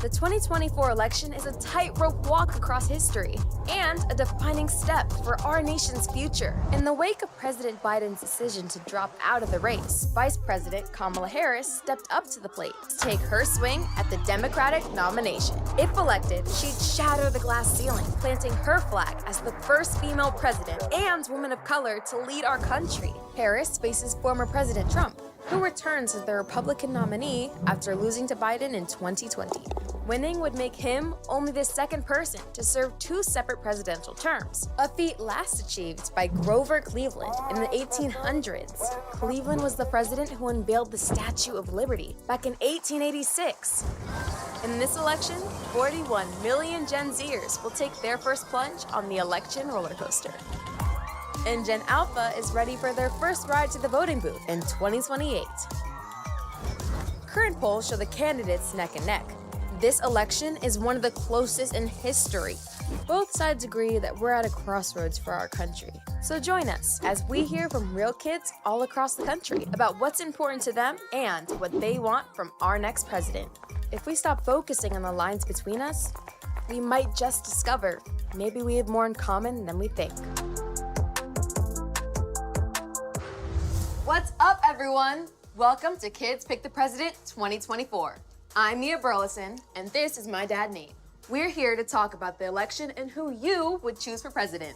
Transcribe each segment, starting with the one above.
The 2024 election is a tightrope walk across history and a defining step for our nation's future. In the wake of President Biden's decision to drop out of the race, Vice President Kamala Harris stepped up to the plate to take her swing at the Democratic nomination. If elected, she'd shatter the glass ceiling, planting her flag as the first female president and woman of color to lead our country. Harris faces former President Trump, who returns as the Republican nominee after losing to Biden in 2020. Winning would make him only the second person to serve two separate presidential terms, a feat last achieved by Grover Cleveland in the 1800s. Cleveland was the president who unveiled the Statue of Liberty back in 1886. In this election, 41 million Gen Zers will take their first plunge on the election roller coaster. And Gen Alpha is ready for their first ride to the voting booth in 2028. Current polls show the candidates neck and neck. This election is one of the closest in history. Both sides agree that we're at a crossroads for our country. So join us as we hear from real kids all across the country about what's important to them and what they want from our next president. If we stop focusing on the lines between us, we might just discover maybe we have more in common than we think. What's up, everyone? Welcome to Kids Pick the President 2024. I'm Mia Burleson, and this is my dad, Nate. We're here to talk about the election and who you would choose for president.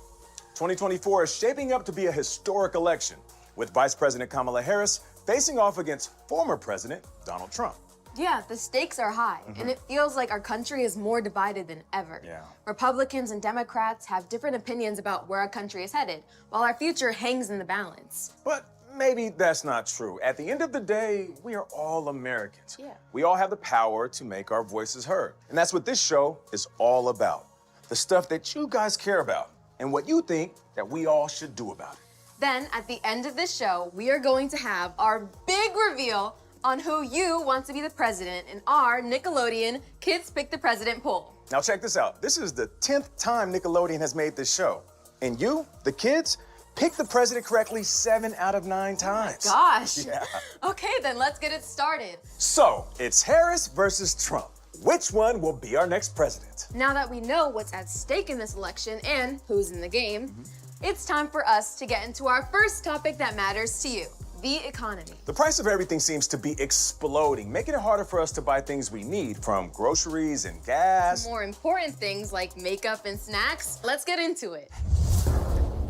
2024 is shaping up to be a historic election, with Vice President Kamala Harris facing off against former President Donald Trump. Yeah, the stakes are high, and it feels like our country is more divided than ever. Republicans and Democrats have different opinions about where our country is headed, while our future hangs in the balance. But maybe that's not true. At the end of the day, we are all Americans. We all have the power to make our voices heard. And that's what this show is all about. The stuff that you guys care about and what you think that we all should do about it. Then, at the end of this show, we are going to have our big reveal on who you want to be the president in our Nickelodeon Kids Pick the President poll. Now check this out. This is the 10th time Nickelodeon has made this show. And you, the kids, picked the president correctly 7 out of 9 times. Oh my gosh. Yeah. Okay, then let's get it started. So, it's Harris versus Trump. Which one will be our next president? Now that we know what's at stake in this election and who's in the game, it's time for us to get into our first topic that matters to you, the economy. The price of everything seems to be exploding, making it harder for us to buy things we need, from groceries and gas. More important things like makeup and snacks. Let's get into it.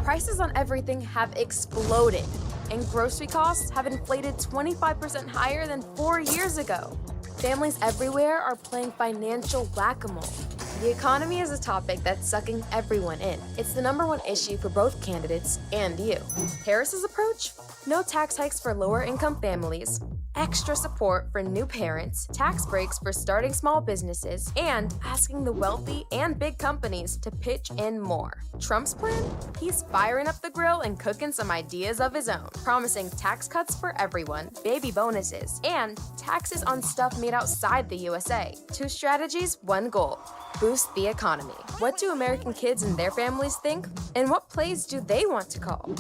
Prices on everything have exploded, and grocery costs have inflated 25% higher than 4 years ago. Families everywhere are playing financial whack-a-mole. The economy is a topic that's sucking everyone in. It's the #1 issue for both candidates and you. Harris's approach? No tax hikes for lower-income families, extra support for new parents, tax breaks for starting small businesses, and asking the wealthy and big companies to pitch in more. Trump's plan? He's firing up the grill and cooking some ideas of his own, promising tax cuts for everyone, baby bonuses, and taxes on stuff made outside the USA. 2 strategies, 1 goal: boost the economy. What do American kids and their families think? And what plays do they want to call?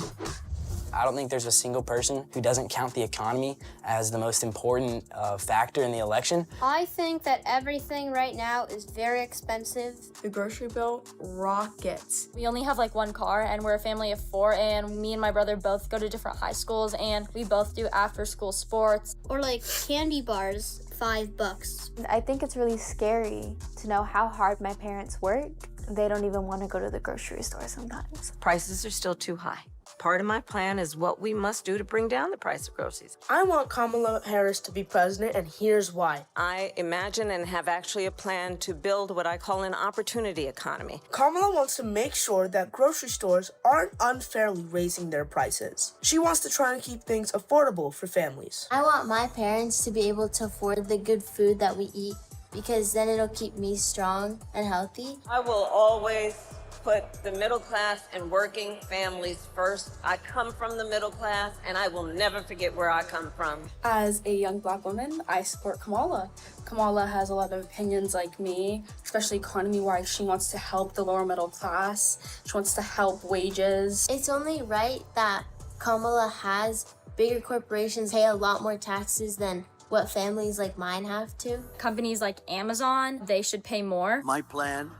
I don't think there's a single person who doesn't count the economy as the most important factor in the election. I think that everything right now is very expensive. The grocery bill rockets. We only have like 1 car and we're a family of 4, and me and my brother both go to different high schools and we both do after school sports. Or like candy bars, $5. I think it's really scary to know how hard my parents work. They don't even want to go to the grocery store sometimes. Prices are still too high. Part of my plan is what we must do to bring down the price of groceries. I want Kamala Harris to be president, and here's why. I imagine and have actually a plan to build what I call an opportunity economy. Kamala wants to make sure that grocery stores aren't unfairly raising their prices. She wants to try and keep things affordable for families. I want my parents to be able to afford the good food that we eat, because then it'll keep me strong and healthy. I will always put the middle class and working families first. I come from the middle class, and I will never forget where I come from. As a young Black woman, I support Kamala. Kamala has a lot of opinions like me, especially economy-wise. She wants to help the lower middle class. She wants to help wages. It's only right that Kamala has bigger corporations pay a lot more taxes than what families like mine have to. Companies like Amazon, they should pay more. My plan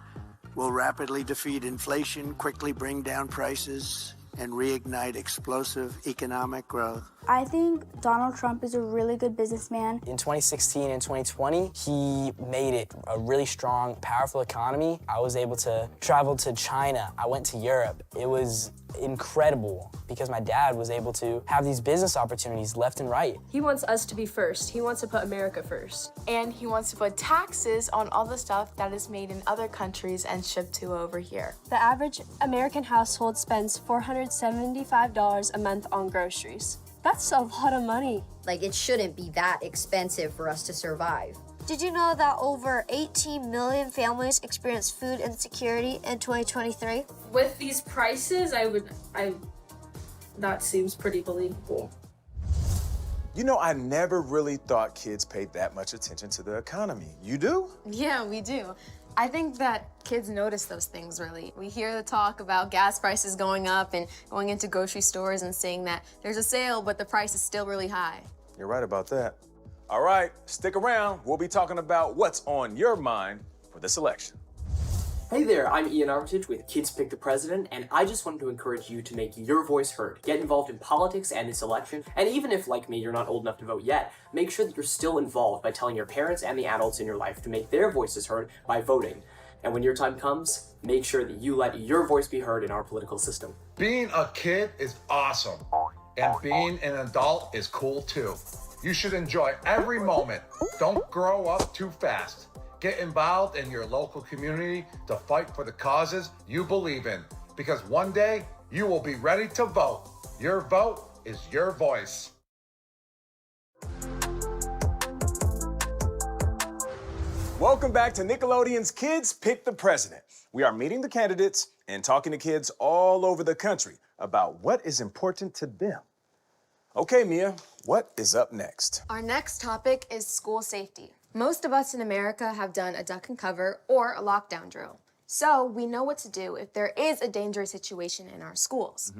will rapidly defeat inflation, quickly bring down prices, and reignite explosive economic growth. I think Donald Trump is a really good businessman. In 2016 and 2020, he made it a really strong, powerful economy. I was able to travel to China. I went to Europe. It was incredible because my dad was able to have these business opportunities left and right. He wants us to be first. He wants to put America first. And he wants to put taxes on all the stuff that is made in other countries and shipped to over here. The average American household spends $475 a month on groceries. That's a lot of money. Like, it shouldn't be that expensive for us to survive. Did you know that over 18 million families experience food insecurity in 2023? With these prices, that seems pretty believable. You know, I never really thought kids paid that much attention to the economy. You do? Yeah, we do. I think that kids notice those things, really. We hear the talk about gas prices going up and going into grocery stores and saying that there's a sale, but the price is still really high. You're right about that. All right, stick around. We'll be talking about what's on your mind for this election. Hey there, I'm Ian Armitage with Kids Pick the President, and I just wanted to encourage you to make your voice heard. Get involved in politics and this election, and even if, like me, you're not old enough to vote yet, make sure that you're still involved by telling your parents and the adults in your life to make their voices heard by voting. And when your time comes, make sure that you let your voice be heard in our political system. Being a kid is awesome, and being an adult is cool too. You should enjoy every moment. Don't grow up too fast. Get involved in your local community to fight for the causes you believe in, because one day you will be ready to vote. Your vote is your voice. Welcome back to Nickelodeon's Kids Pick the President. We are meeting the candidates and talking to kids all over the country about what is important to them. Okay, Mia, what is up next? Our next topic is school safety. Most of us in America have done a duck and cover or a lockdown drill. So we know what to do if there is a dangerous situation in our schools.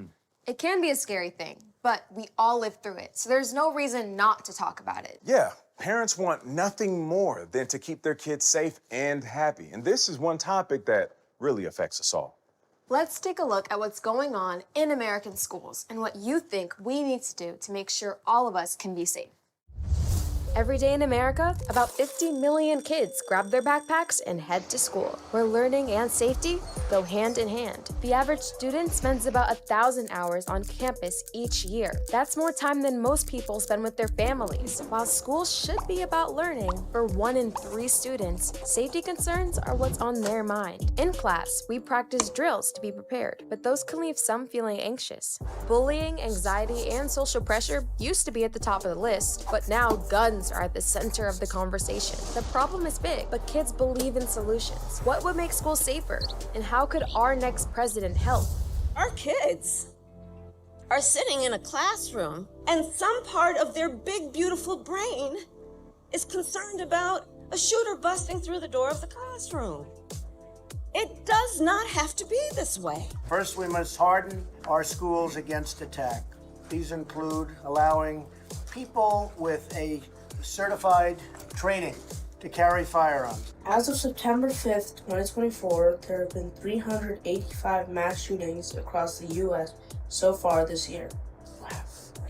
It can be a scary thing, but we all live through it. So there's no reason not to talk about it. Yeah, parents want nothing more than to keep their kids safe and happy. And this is one topic that really affects us all. Let's take a look at what's going on in American schools and what you think we need to do to make sure all of us can be safe. Every day in America, about 50 million kids grab their backpacks and head to school, where learning and safety go hand in hand. The average student spends about 1,000 hours on campus each year. That's more time than most people spend with their families. While school should be about learning, for 1 in 3 students, safety concerns are what's on their mind. In class, we practice drills to be prepared, but those can leave some feeling anxious. Bullying, anxiety, and social pressure used to be at the top of the list, but now guns are at the center of the conversation. The problem is big, but kids believe in solutions. What would make schools safer? And how could our next president help? Our kids are sitting in a classroom, and some part of their big, beautiful brain is concerned about a shooter busting through the door of the classroom. It does not have to be this way. First, we must harden our schools against attack. These include allowing people with a certified training to carry firearms. As of September 5th, 2024, there have been 385 mass shootings across the U.S. so far this year.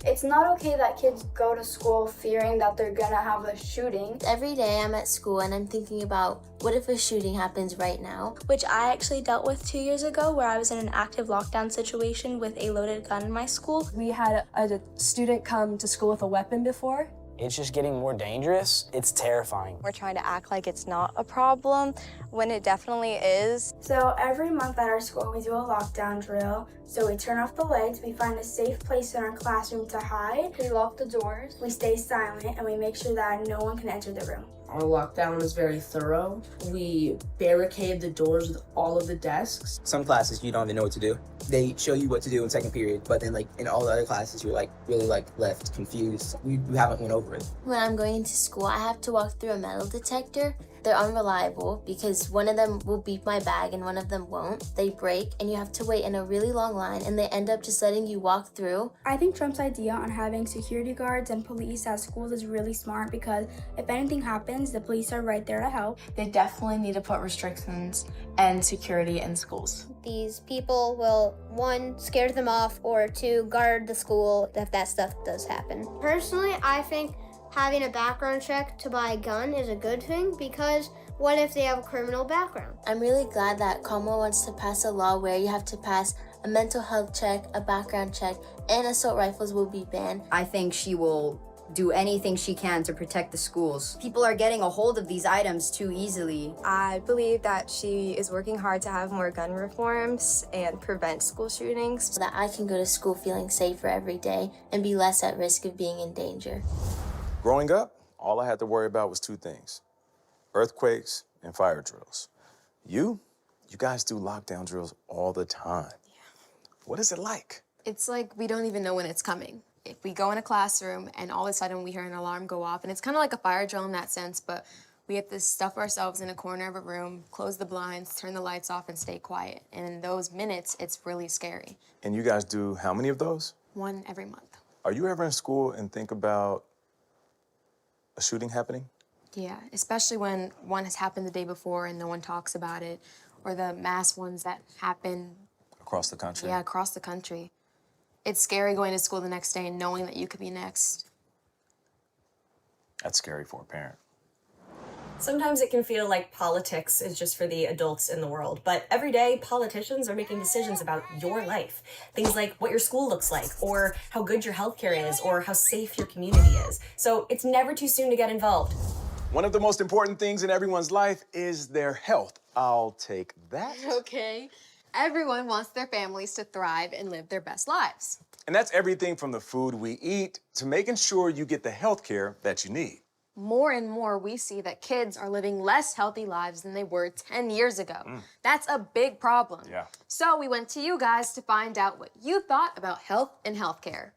It's not okay that kids go to school fearing that they're gonna have a shooting. Every day I'm at school and I'm thinking about what if a shooting happens right now? Which I actually dealt with 2 years ago, where I was in an active lockdown situation with a loaded gun in my school. We had a student come to school with a weapon before. It's just getting more dangerous. It's terrifying. We're trying to act like it's not a problem when it definitely is. So every month at our school, we do a lockdown drill. So we turn off the lights, we find a safe place in our classroom to hide. We lock the doors, we stay silent, and we make sure that no one can enter the room. Our lockdown is very thorough. We barricade the doors with all of the desks. Some classes you don't even know what to do. They show you what to do in second period, but then like in all the other classes you're like really like left confused. We haven't went over it. When I'm going to school, I have to walk through a metal detector, They're unreliable because one of them will beep my bag and one of them won't. They break and you have to wait in a really long line and they end up just letting you walk through. I think Trump's idea on having security guards and police at schools is really smart because if anything happens, the police are right there to help. They definitely need to put restrictions and security in schools. These people will, 1, scare them off, or 2, guard the school if that stuff does happen. Personally, I think having a background check to buy a gun is a good thing because what if they have a criminal background? I'm really glad that Kamala wants to pass a law where you have to pass a mental health check, a background check, and assault rifles will be banned. I think she will do anything she can to protect the schools. People are getting a hold of these items too easily. I believe that she is working hard to have more gun reforms and prevent school shootings. So that I can go to school feeling safer every day and be less at risk of being in danger. Growing up, all I had to worry about was 2 things: earthquakes and fire drills. You guys do lockdown drills all the time. Yeah. What is it like? It's like we don't even know when it's coming. If we go in a classroom and all of a sudden we hear an alarm go off, and it's kind of like a fire drill in that sense, but we have to stuff ourselves in a corner of a room, close the blinds, turn the lights off, and stay quiet. And in those minutes, it's really scary. And you guys do how many of those? 1 every month. Are you ever in school and think about a shooting happening? Yeah, especially when one has happened the day before and no one talks about it, or the mass ones that happen Across the country? Yeah, across the country. It's scary going to school the next day and knowing that you could be next. That's scary for a parent. Sometimes it can feel like politics is just for the adults in the world, but every day politicians are making decisions about your life. Things like what your school looks like, or how good your healthcare is, or how safe your community is. So it's never too soon to get involved. One of the most important things in everyone's life is their health. I'll take that. Okay. Everyone wants their families to thrive and live their best lives. And that's everything from the food we eat to making sure you get the health care that you need. More and more, we see that kids are living less healthy lives than they were 10 years ago. That's a big problem. Yeah. So we went to you guys to find out what you thought about health and healthcare.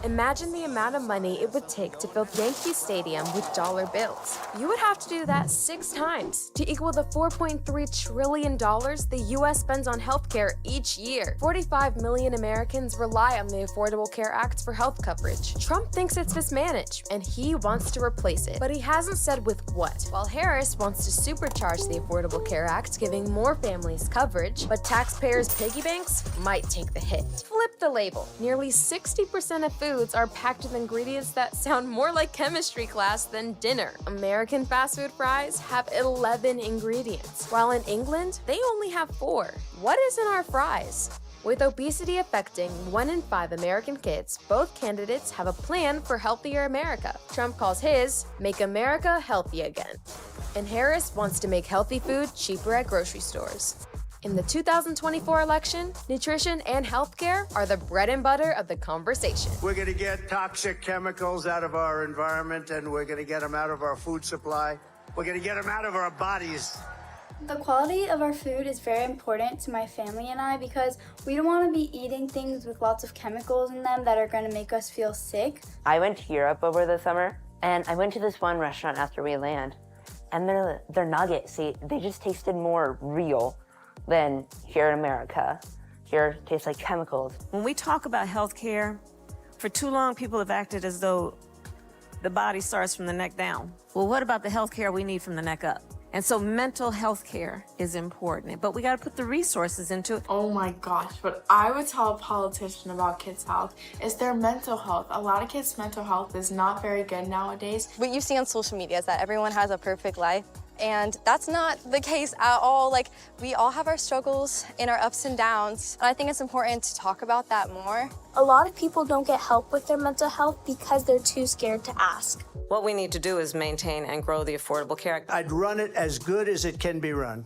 Imagine the amount of money it would take to fill Yankee Stadium with dollar bills. You would have to do that 6 times to equal the $4.3 trillion the U.S. spends on healthcare each year. 45 million Americans rely on the Affordable Care Act for health coverage. Trump thinks it's mismanaged, and he wants to replace it, but he hasn't said with what. While Harris wants to supercharge the Affordable Care Act, giving more families coverage, but taxpayers' piggy banks might take the hit. Flip the label. Nearly 60% of foods are packed with ingredients that sound more like chemistry class than dinner. American fast food fries have 11 ingredients, while in England, they only have 4. What is in our fries? With obesity affecting 1 in 5 American kids, both candidates have a plan for healthier America. Trump calls his Make America Healthy Again. And Harris wants to make healthy food cheaper at grocery stores. In the 2024 election, nutrition and healthcare are the bread and butter of the conversation. We're going to get toxic chemicals out of our environment, and we're going to get them out of our food supply. We're going to get them out of our bodies. The quality of our food is very important to my family and I because we don't want to be eating things with lots of chemicals in them that are going to make us feel sick. I went to Europe over the summer, and I went to this one restaurant after we land, and their nuggets, they just tasted more real than here in America. Here it tastes like chemicals. When we talk about healthcare, for too long people have acted as though the body starts from the neck down. Well, what about the healthcare we need from the neck up? And so mental health care is important, but we gotta put the resources into it. Oh my gosh, what I would tell a politician about kids' health is their mental health. A lot of kids' mental health is not very good nowadays. What you see on social media is that everyone has a perfect life. And that's not the case at all. Like, we all have our struggles and our ups and downs. And I think it's important to talk about that more. A lot of people don't get help with their mental health because they're too scared to ask. What we need to do is maintain and grow the Affordable Care Act. I'd run it as good as it can be run.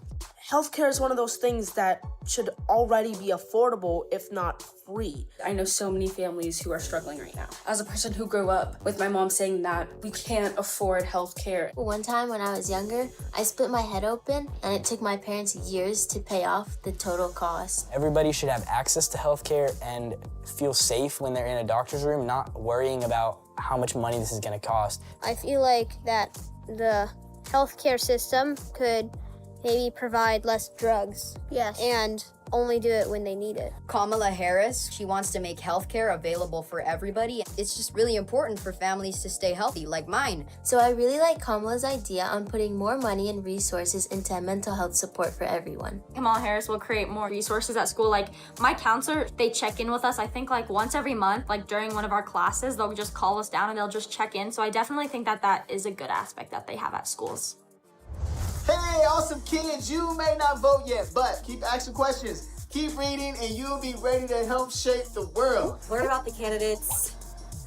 Healthcare is one of those things that should already be affordable, if not free. I know so many families who are struggling right now. As a person who grew up with my mom saying that we can't afford healthcare. One time when I was younger, I split my head open and it took my parents years to pay off the total cost. Everybody should have access to healthcare and feel safe when they're in a doctor's room, not worrying about how much money this is gonna cost. I feel like that the healthcare system could maybe provide less drugs. Yes. And only do it when they need it. Kamala Harris, she wants to make healthcare available for everybody. It's just really important for families to stay healthy, like mine. So I really like Kamala's idea on putting more money and resources into mental health support for everyone. Kamala Harris will create more resources at school. Like my counselor, they check in with us, I think like once every month, like during one of our classes, they'll just call us down and they'll just check in. So I definitely think that that is a good aspect that they have at schools. Hey, awesome kids, you may not vote yet, but keep asking questions, keep reading, and you'll be ready to help shape the world. Learn about the candidates.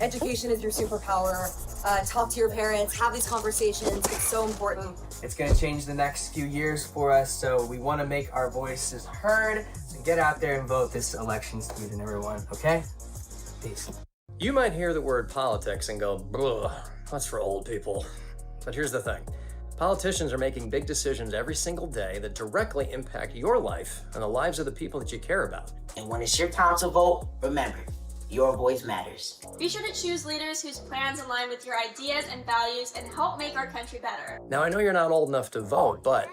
Education is your superpower. Talk to your parents, have these conversations. It's so important. It's gonna change the next few years for us, so we wanna make our voices heard. So get out there and vote this election season, everyone, okay? Peace. You might hear the word politics and go, "Ugh, that's for old people." But here's the thing. Politicians are making big decisions every single day that directly impact your life and the lives of the people that you care about. And when it's your time to vote, remember, your voice matters. Be sure to choose leaders whose plans align with your ideas and values and help make our country better. Now, I know you're not old enough to vote, but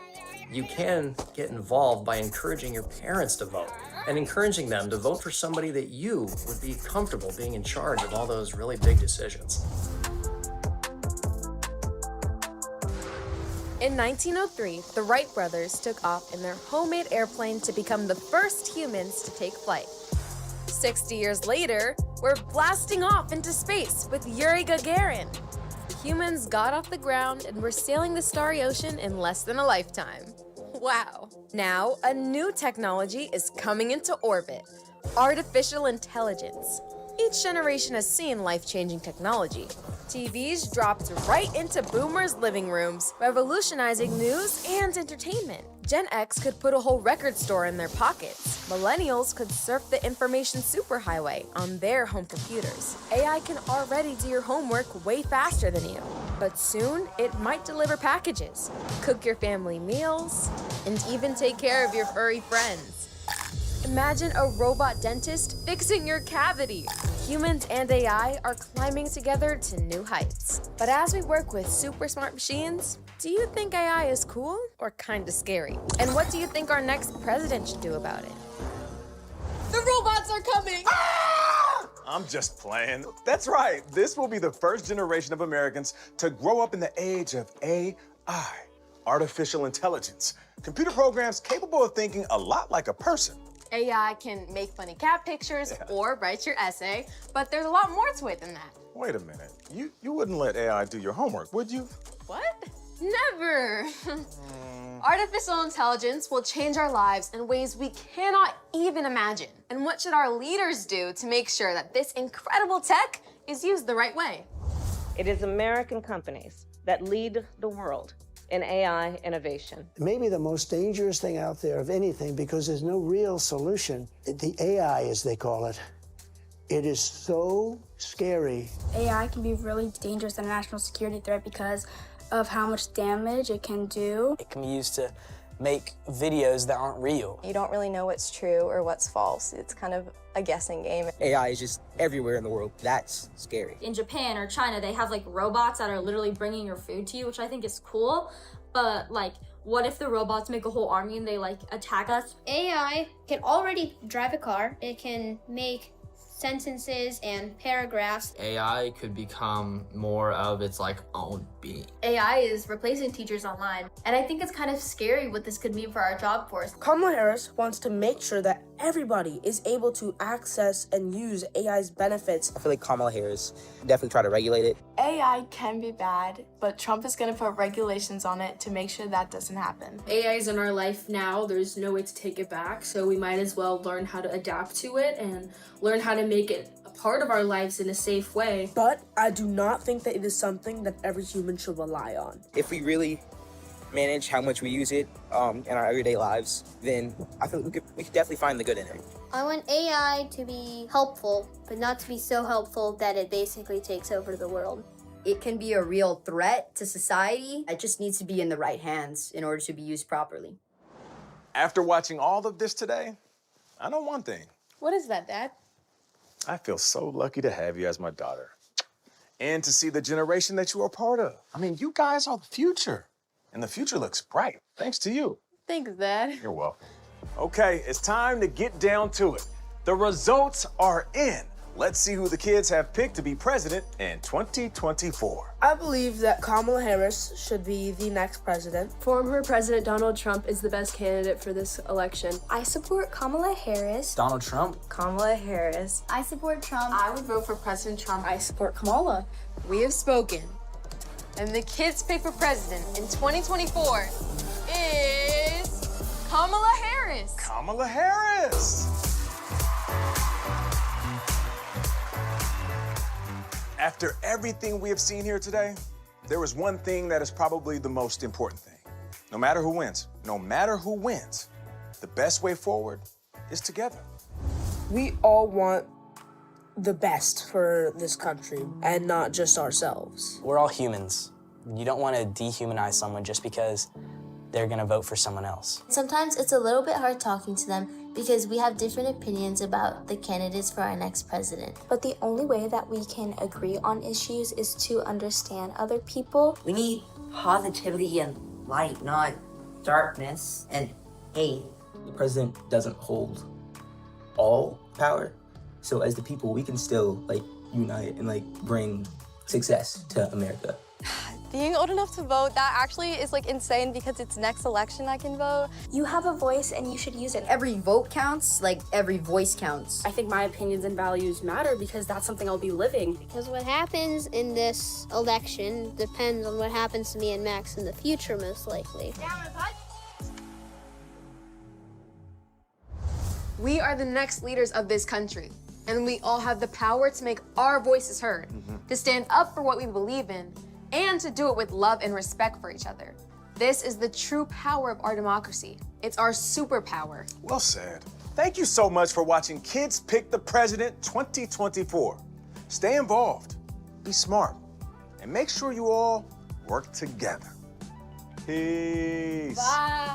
you can get involved by encouraging your parents to vote and encouraging them to vote for somebody that you would be comfortable being in charge of all those really big decisions. In 1903, the Wright brothers took off in their homemade airplane to become the first humans to take flight. 60 years later, we're blasting off into space with Yuri Gagarin. Humans got off the ground and were sailing the starry ocean in less than a lifetime. Wow. Now, a new technology is coming into orbit: artificial intelligence. Each generation has seen life-changing technology. TVs dropped right into boomers' living rooms, revolutionizing news and entertainment. Gen X could put a whole record store in their pockets. Millennials could surf the information superhighway on their home computers. AI can already do your homework way faster than you. But soon, it might deliver packages, cook your family meals, and even take care of your furry friends. Imagine a robot dentist fixing your cavity. Humans and AI are climbing together to new heights. But as we work with super smart machines, do you think AI is cool or kinda scary? And what do you think our next president should do about it? The robots are coming! I'm just playing. That's right. This will be the first generation of Americans to grow up in the age of AI, artificial intelligence. Computer programs capable of thinking a lot like a person. AI can make funny cat pictures or write your essay, but there's a lot more to it than that. Wait a minute. You wouldn't let AI do your homework, would you? What? Never. Artificial intelligence will change our lives in ways we cannot even imagine. And what should our leaders do to make sure that this incredible tech is used the right way? It is American companies that lead the world in AI innovation. Maybe the most dangerous thing out there of anything, because there's no real solution. The AI, as they call it, it is so scary. AI can be really dangerous and a national security threat because of how much damage it can do. It can be used to make videos that aren't real. You don't really know what's true or what's false. It's kind of a guessing game. AI is just everywhere in the world. That's scary. In Japan or China, they have like robots that are literally bringing your food to you, which I think is cool. But like, what if the robots make a whole army and they like attack us? AI can already drive a car. It can make sentences and paragraphs. AI could become more of its like own being. AI is replacing teachers online, and I think it's kind of scary what this could mean for our job force. Kamala Harris wants to make sure that everybody is able to access and use AI's benefits. I feel like Kamala Harris definitely try to regulate it. AI can be bad, but Trump is going to put regulations on it to make sure that doesn't happen. AI is in our life now. There's no way to take it back, so we might as well learn how to adapt to it and learn how to make it a part of our lives in a safe way. But I do not think that it is something that every human should rely on. If we really manage how much we use it in our everyday lives, then I feel we could definitely find the good in it. I want AI to be helpful, but not to be so helpful that it basically takes over the world. It can be a real threat to society. It just needs to be in the right hands in order to be used properly. After watching all of this today, I know one thing. What is that, Dad? I feel so lucky to have you as my daughter and to see the generation that you are part of. I mean, you guys are the future. And the future looks bright, thanks to you. Thanks, Dad. You're welcome. Okay, it's time to get down to it. The results are in. Let's see who the kids have picked to be president in 2024. I believe that Kamala Harris should be the next president. Former President Donald Trump is the best candidate for this election. I support Kamala Harris. Donald Trump. Kamala Harris. I support Trump. I would vote for President Trump. I support Kamala. We have spoken. And the kids' pick for president in 2024 is Kamala Harris. Kamala Harris. After everything we have seen here today, there is one thing that is probably the most important thing. No matter who wins, the best way forward is together. We all want the best for this country and not just ourselves. We're all humans. You don't want to dehumanize someone just because they're going to vote for someone else. Sometimes it's a little bit hard talking to them because we have different opinions about the candidates for our next president. But the only way that we can agree on issues is to understand other people. We need positivity and light, not darkness and hate. The president doesn't hold all power, so as the people, we can still unite and bring success to America. Being old enough to vote, that actually is insane because it's next election I can vote. You have a voice and you should use it. Every vote counts, every voice counts. I think my opinions and values matter because that's something I'll be living. Because what happens in this election depends on what happens to me and Max in the future, most likely. We are the next leaders of this country, and we all have the power to make our voices heard, to stand up for what we believe in, and to do it with love and respect for each other. This is the true power of our democracy. It's our superpower. Well said. Thank you so much for watching Kids Pick the President 2024. Stay involved, be smart, and make sure you all work together. Peace. Bye.